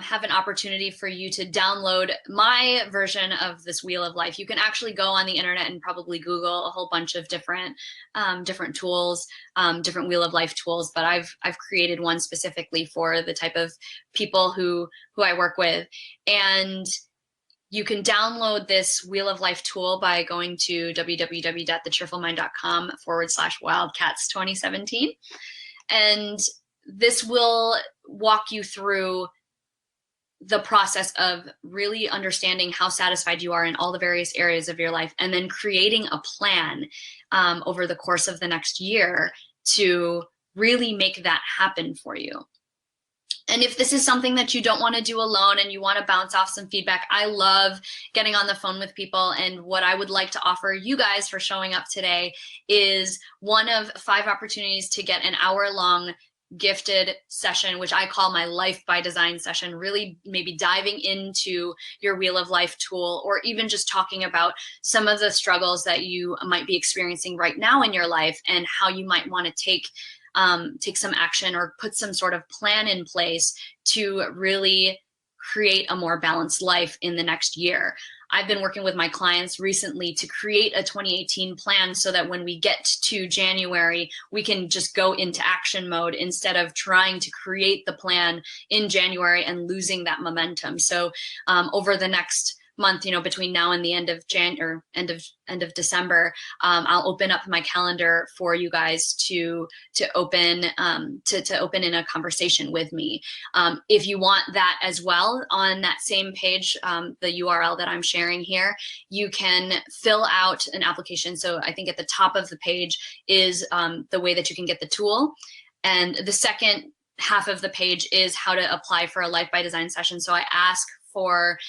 have an opportunity for you to download my version of this Wheel of Life. You can actually go on the internet and probably Google a whole bunch of different tools, different Wheel of Life tools, but I've created one specifically for the type of people who I work with. And you can download this Wheel of Life tool by going to www.thecheerfulmind.com/wildcats2017. And this will walk you through the process of really understanding how satisfied you are in all the various areas of your life, and then creating a plan over the course of the next year to really make that happen for you. And if this is something that you don't want to do alone and you want to bounce off some feedback, I love getting on the phone with people. And what I would like to offer you guys for showing up today is one of 5 opportunities to get an hour-long gifted session, which I call my Life by Design session, really maybe diving into your Wheel of Life tool, or even just talking about some of the struggles that you might be experiencing right now in your life, and how you might want to take some action or put some sort of plan in place to really create a more balanced life in the next year. I've been working with my clients recently to create a 2018 plan so that when we get to January, we can just go into action mode instead of trying to create the plan in January and losing that momentum. So over the next month, between now and the end of end of December, I'll open up my calendar for you guys to open in a conversation with me. If you want that as well, on that same page, the URL that I'm sharing here, you can fill out an application. So I think at the top of the page is the way that you can get the tool, and the second half of the page is how to apply for a Life by Design session. So I ask for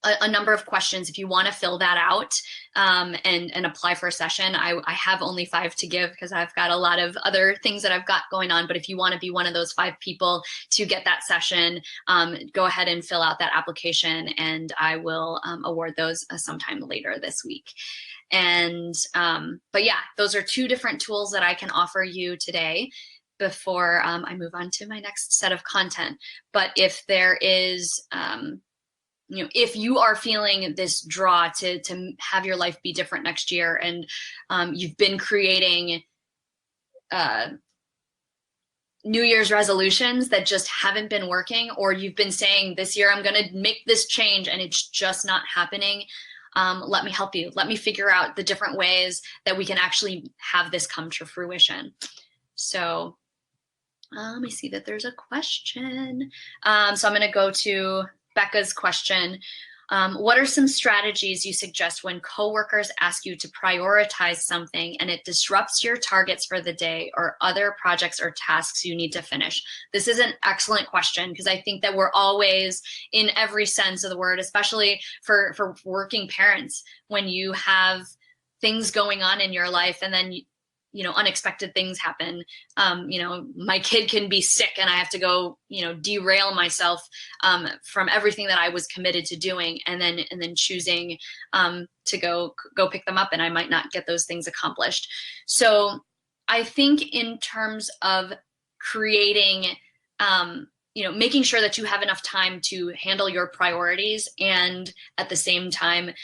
a number of questions if you want to fill that out and apply for a session. I have only 5 to give because I've got a lot of other things that I've got going on. But if you want to be one of those 5 people to get that session, go ahead and fill out that application, and I will award those sometime later this week. And but yeah, those are 2 different tools that I can offer you today before I move on to my next set of content. But if there is if you are feeling this draw to have your life be different next year, and you've been creating New Year's resolutions that just haven't been working, or you've been saying this year I'm going to make this change and it's just not happening, let me help you. Let me figure out the different ways that we can actually have this come to fruition. So let me see that there's a question. So I'm going to go to Becca's question. What are some strategies you suggest when coworkers ask you to prioritize something and it disrupts your targets for the day or other projects or tasks you need to finish? This is an excellent question, because I think that we're always, in every sense of the word, especially for working parents, when you have things going on in your life and then unexpected things happen. My kid can be sick and I have to go, derail myself from everything that I was committed to doing, and then choosing to go pick them up, and I might not get those things accomplished. So I think in terms of creating, making sure that you have enough time to handle your priorities, and at the same time,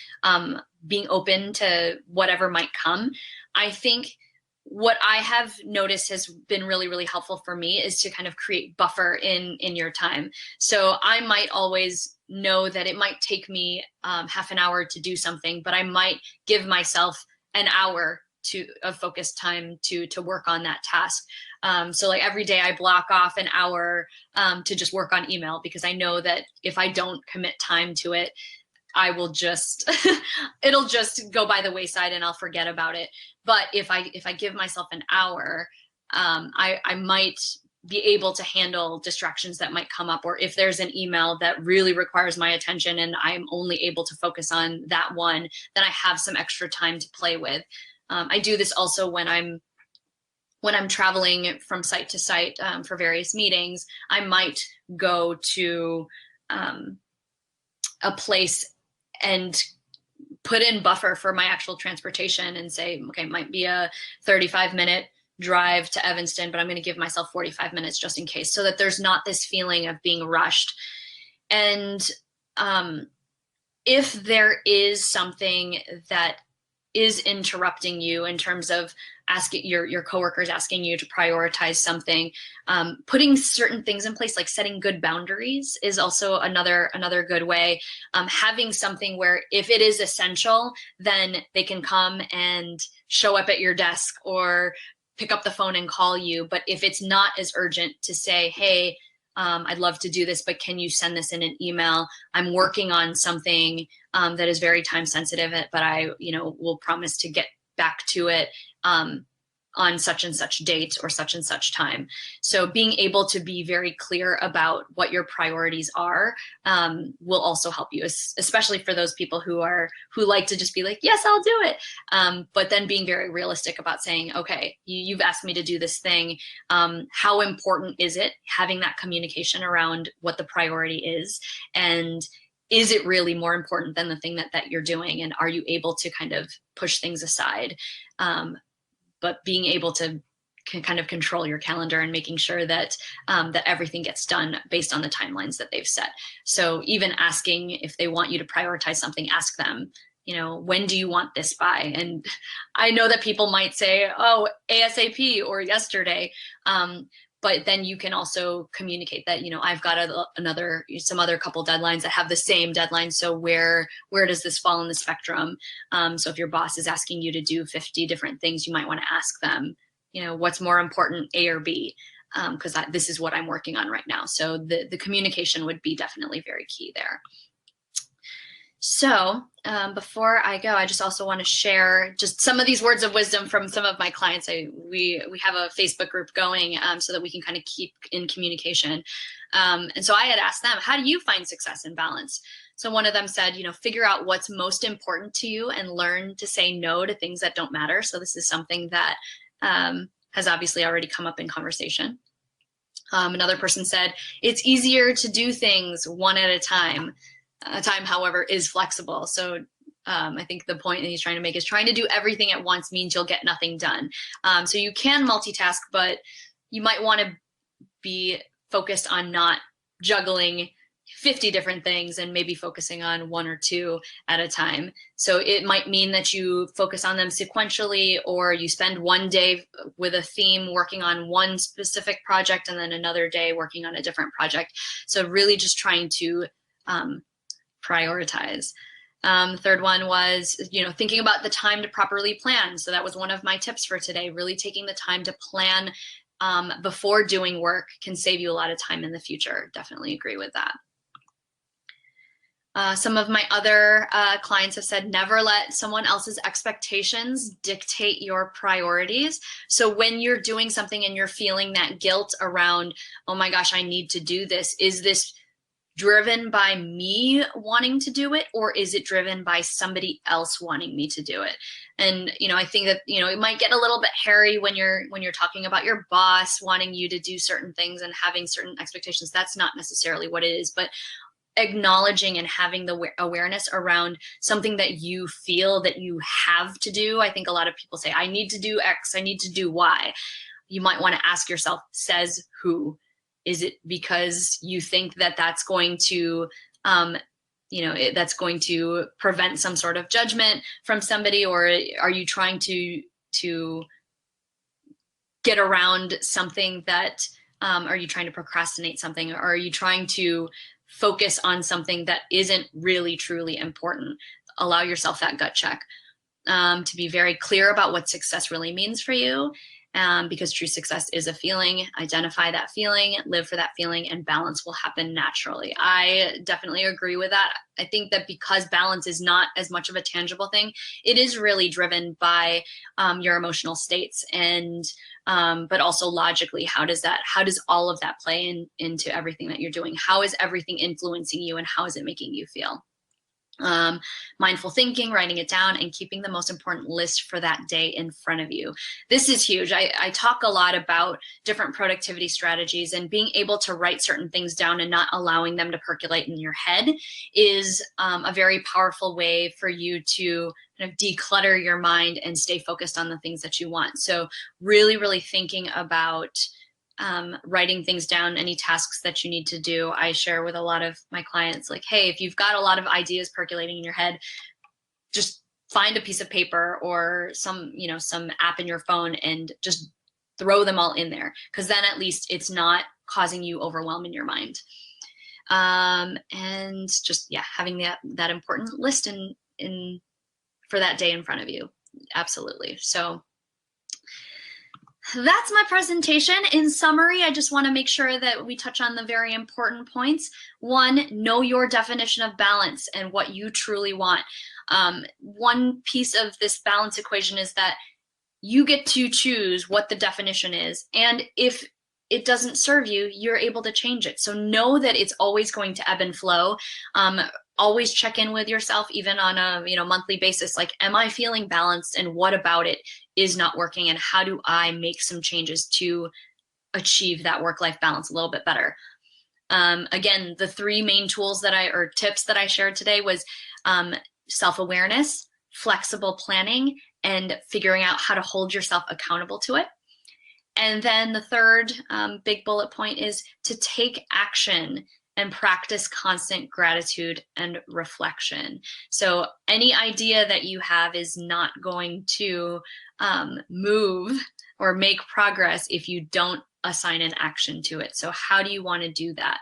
being open to whatever might come. I think what I have noticed has been really, really helpful for me is to kind of create buffer in your time. So I might always know that it might take me half an hour to do something, but I might give myself an hour of focused time to work on that task. So like every day I block off an hour to just work on email, because I know that if I don't commit time to it, I will just, it'll just go by the wayside and I'll forget about it. But if I give myself an hour, I might be able to handle distractions that might come up, or if there's an email that really requires my attention and I'm only able to focus on that one, then I have some extra time to play with. I do this also when I'm traveling from site to site for various meetings. I might go to a place and put in buffer for my actual transportation and say, okay, it might be a 35-minute drive to Evanston, but I'm going to give myself 45 minutes just in case, so that there's not this feeling of being rushed. And if there is something that is interrupting you in terms of asking your coworkers asking you to prioritize something, putting certain things in place, like setting good boundaries, is also another good way. Having something where if it is essential, then they can come and show up at your desk or pick up the phone and call you. But if it's not as urgent, to say, hey, I'd love to do this, but can you send this in an email? I'm working on something that is very time sensitive, but I, will promise to get back to it on such and such date or such and such time. So being able to be very clear about what your priorities are will also help you, especially for those people who like to just be like, yes, I'll do it. But then being very realistic about saying, okay, you've asked me to do this thing. How important is it? Having that communication around what the priority is, and is it really more important than the thing that you're doing? And are you able to kind of push things aside? But being able to kind of control your calendar and making sure that that everything gets done based on the timelines that they've set. So even asking if they want you to prioritize something, ask them, when do you want this by? And I know that people might say, oh, ASAP or yesterday. But then you can also communicate that, I've got some other couple deadlines that have the same deadline. So where does this fall in the spectrum? So if your boss is asking you to do 50 different things, you might want to ask them, what's more important, A or B? Because this is what I'm working on right now. So the communication would be definitely very key there. So before I go, I just also want to share just some of these words of wisdom from some of my clients. We have a Facebook group going so that we can kind of keep in communication. And so I had asked them, how do you find success and balance? So one of them said, figure out what's most important to you and learn to say no to things that don't matter. So this is something that has obviously already come up in conversation. Another person said, it's easier to do things one at a time. Time, however, is flexible. So I think the point that he's trying to make is trying to do everything at once means you'll get nothing done. So you can multitask, but you might want to be focused on not juggling 50 different things and maybe focusing on one or two at a time. So it might mean that you focus on them sequentially, or you spend one day with a theme working on one specific project and then another day working on a different project. So really just trying to prioritize. The third one was, thinking about the time to properly plan. So that was one of my tips for today. Really taking the time to plan before doing work can save you a lot of time in the future. Definitely agree with that. Some of my other clients have said, never let someone else's expectations dictate your priorities. So when you're doing something and you're feeling that guilt around, oh my gosh, I need to do this, is this driven by me wanting to do it, or is it driven by somebody else wanting me to do it? And, I think that, it might get a little bit hairy when you're talking about your boss wanting you to do certain things and having certain expectations. That's not necessarily what it is, but acknowledging and having the awareness around something that you feel that you have to do. I think a lot of people say, I need to do X, I need to do Y. You might want to ask yourself, says who? Is it because you think that that's going to, that's going to prevent some sort of judgment from somebody, or are you trying to get around something that, are you trying to procrastinate something, or are you trying to focus on something that isn't really truly important? Allow yourself that gut check, to be very clear about what success really means for you. Because true success is a feeling. Identify that feeling, live for that feeling, and balance will happen naturally. I definitely agree with that. I think that because balance is not as much of a tangible thing, it is really driven by your emotional states, and but also logically, how does all of that play into everything that you're doing? How is everything influencing you, and how is it making you feel? Mindful thinking, writing it down, and keeping the most important list for that day in front of you. This is huge. I talk a lot about different productivity strategies, and being able to write certain things down and not allowing them to percolate in your head is a very powerful way for you to kind of declutter your mind and stay focused on the things that you want. So really, really thinking about writing things down, any tasks that you need to do. I share with a lot of my clients, like, hey, if you've got a lot of ideas percolating in your head, just find a piece of paper or some app in your phone and just throw them all in there, because then at least it's not causing you overwhelm in your mind. And just, having that important list in for that day in front of you. Absolutely. So that's my presentation. In summary, I just want to make sure that we touch on the very important points. 1, know your definition of balance and what you truly want. One piece of this balance equation is that you get to choose what the definition is. And if it doesn't serve you, you're able to change it. So know that it's always going to ebb and flow. Always check in with yourself, even on a monthly basis. Like, am I feeling balanced, and what about it is not working, and how do I make some changes to achieve that work-life balance a little bit better? Again, the 3 main tools or tips that I shared today was self-awareness, flexible planning, and figuring out how to hold yourself accountable to it. And then the third big bullet point is to take action and practice constant gratitude and reflection. So any idea that you have is not going to move or make progress if you don't assign an action to it. So how do you want to do that?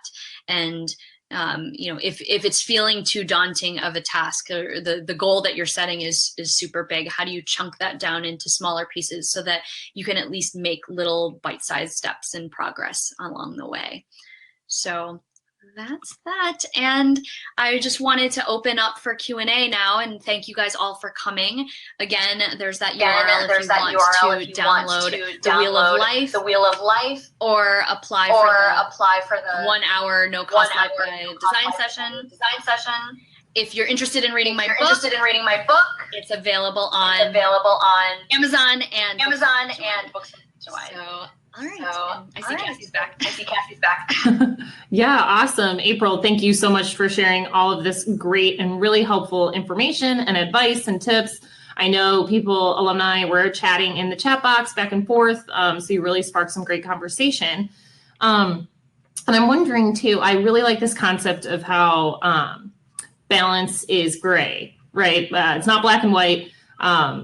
And if it's feeling too daunting of a task, or the goal that you're setting is super big, how do you chunk that down into smaller pieces so that you can at least make little bite-sized steps and progress along the way? So that's that. And I just wanted to open up for Q&A now, and thank you guys all for coming. Again, there's that URL if you want to download the Wheel of Life, or apply for the 1 hour no cost live design session. If you're interested in reading my book, it's available on Amazon and Books. So, all right. I see Cassie's back. Yeah, awesome. Apryl, thank you so much for sharing all of this great and really helpful information and advice and tips. I know alumni were chatting in the chat box back and forth, so you really sparked some great conversation. And I'm wondering too, I really like this concept of how balance is gray, right? It's not black and white.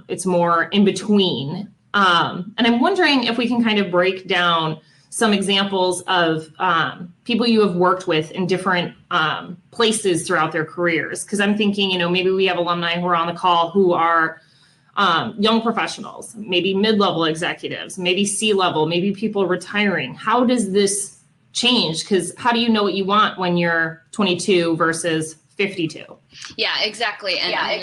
It's more in between. And I'm wondering if we can kind of break down some examples of people you have worked with in different places throughout their careers. Because I'm thinking, maybe we have alumni who are on the call who are young professionals, maybe mid-level executives, maybe C-level, maybe people retiring. How does this change? Because how do you know what you want when you're 22 versus 52? Yeah, exactly. And I'm going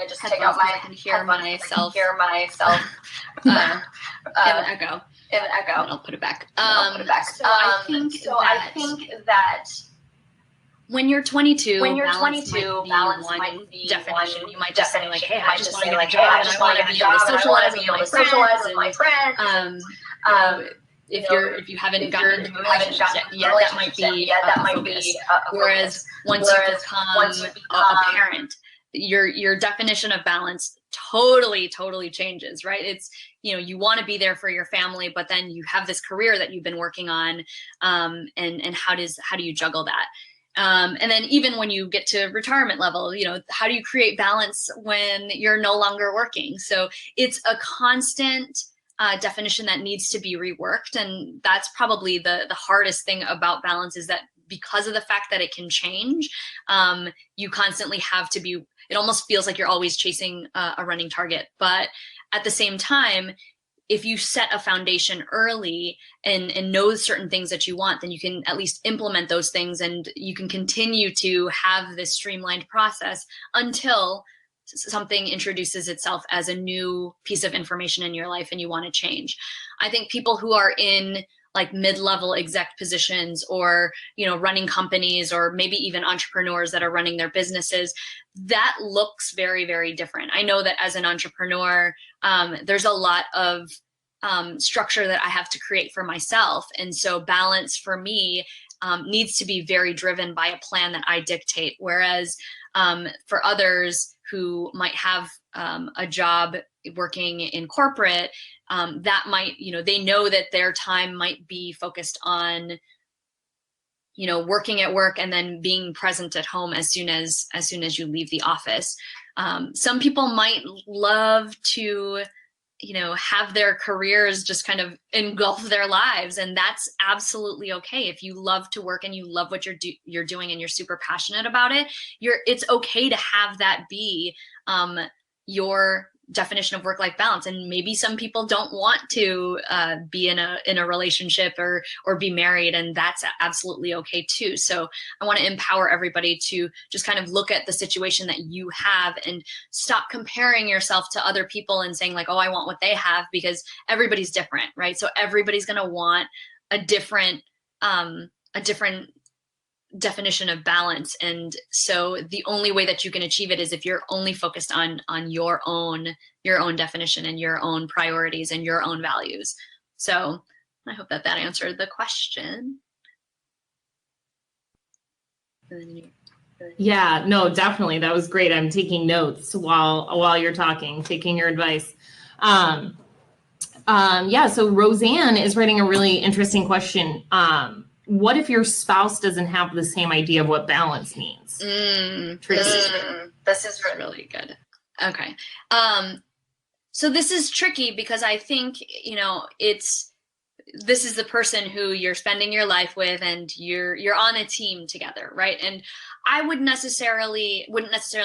to just take out my headphones so I can hear myself in an echo. And I'll put it back. So I think that when you're 22, balance might be one definition. one You might just say like, hey, I just want to say get a like, job, hey, I and just I want to be able to socialize with my friends. If you haven't gotten into relationships yet, that might be a focus. Whereas once you become a parent, your definition of balance totally changes, right? It's, you want to be there for your family, but then you have this career that you've been working on, and how do you juggle that? And then even when you get to retirement level, how do you create balance when you're no longer working? So it's a constant definition that needs to be reworked. And that's probably the hardest thing about balance, is that because of the fact that it can change, you constantly have to be, it almost feels like you're always chasing a running target. But at the same time, if you set a foundation early and know certain things that you want, then you can at least implement those things, and you can continue to have this streamlined process until something introduces itself as a new piece of information in your life and you want to change. I think people who are in like mid-level exec positions, or running companies, or maybe even entrepreneurs that are running their businesses, that looks very, very different. I know that as an entrepreneur, there's a lot of structure that I have to create for myself, and so balance for me needs to be very driven by a plan that I dictate. Whereas for others who might have a job working in corporate, that might, they know that their time might be focused on, working at work and then being present at home as soon as you leave the office. Some people might love to, have their careers just kind of engulf their lives, and that's absolutely okay. If you love to work and you love what you're doing and you're super passionate about it, it's okay to have that be your definition of work-life balance. And maybe some people don't want to be in a relationship or be married, and that's absolutely okay too. So I want to empower everybody to just kind of look at the situation that you have and stop comparing yourself to other people and saying like, oh, I want what they have, because everybody's different, right? So everybody's going to want a different definition of balance. And so the only way that you can achieve it is if you're only focused on your own definition and your own priorities and your own values. So I hope that answered the question. Yeah, no, definitely. That was great. I'm taking notes while you're talking, taking your advice. Yeah, so Roseanne is writing a really interesting question. What if your spouse doesn't have the same idea of what balance means? This is really good. Okay. So this is tricky because I think, this is the person who you're spending your life with, and you're on a team together, right? And I wouldn't necessarily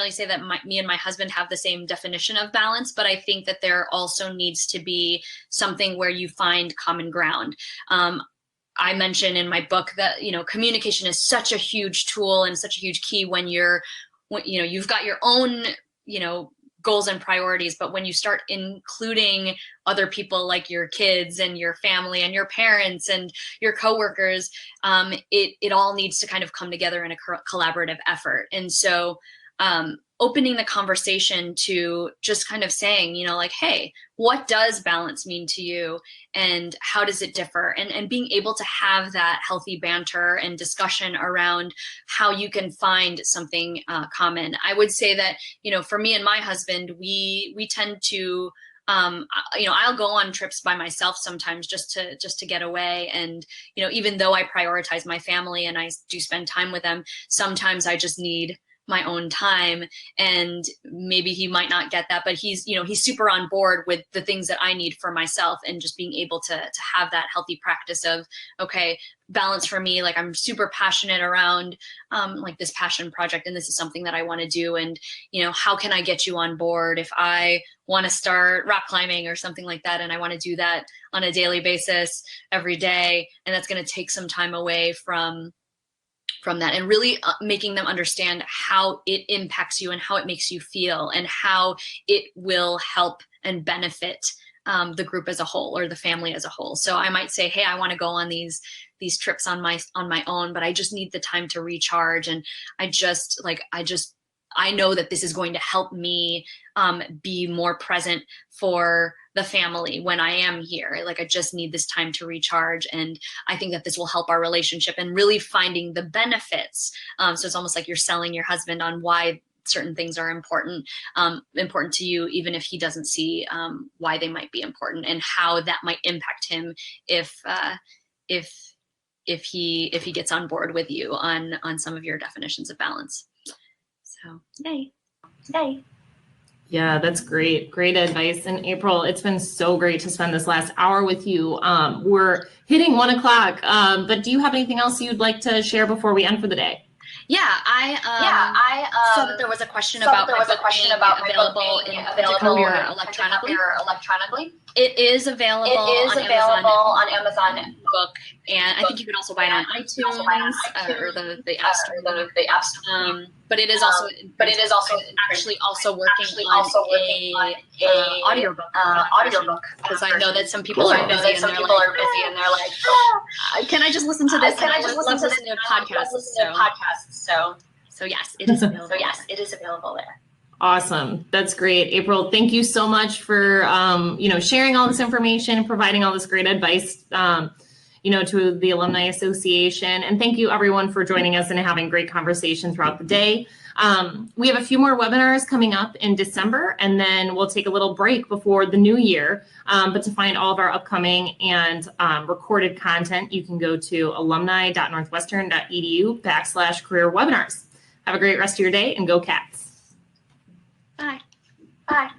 say that me and my husband have the same definition of balance, but I think that there also needs to be something where you find common ground. I mentioned in my book that, communication is such a huge tool and such a huge key when you've got your own, goals and priorities. But when you start including other people like your kids and your family and your parents and your coworkers, it all needs to kind of come together in a collaborative effort. And so opening the conversation to just kind of saying, like, hey, what does balance mean to you, and how does it differ? And being able to have that healthy banter and discussion around how you can find something common. I would say that, for me and my husband, we tend to, I'll go on trips by myself sometimes just to get away. And, even though I prioritize my family and I do spend time with them, sometimes I just need my own time, and maybe he might not get that, but he's super on board with the things that I need for myself, and just being able to have that healthy practice of, okay, balance for me, like I'm super passionate around like this passion project, and this is something that I want to do, and how can I get you on board if I want to start rock climbing or something like that, and I want to do that on a daily basis every day, and that's going to take some time away from that, and really making them understand how it impacts you and how it makes you feel and how it will help and benefit the group as a whole or the family as a whole. So I might say, hey, I want to go on these trips on my own, but I just need the time to recharge. And I know that this is going to help me be more present for the family when I am here. Like, I just need this time to recharge. And I think that this will help our relationship and really finding the benefits. So it's almost like you're selling your husband on why certain things are important to you, even if he doesn't see why they might be important and how that might impact him if he gets on board with you on some of your definitions of balance. So, yay. Yeah, that's great. Great advice. And April, it's been so great to spend this last hour with you. We're hitting 1:00, but do you have anything else you'd like to share before we end for the day? Yeah, I saw that there was a question about my book being available to courier electronically. It is available on Amazon Book, and I think you can also buy it on iTunes or the App Store. But it is also actually also working on a audiobook because I know that some people are busy and they're like, can I just listen to this? Can I just listen to podcasts? So yes, it is available there. Awesome. That's great. April, thank you so much for, sharing all this information and providing all this great advice, to the Alumni Association. And thank you everyone for joining us and having great conversation throughout the day. We have a few more webinars coming up in December, and then we'll take a little break before the new year. But to find all of our upcoming and recorded content, you can go to alumni.northwestern.edu/career webinars. Have a great rest of your day and go Cats. Bye.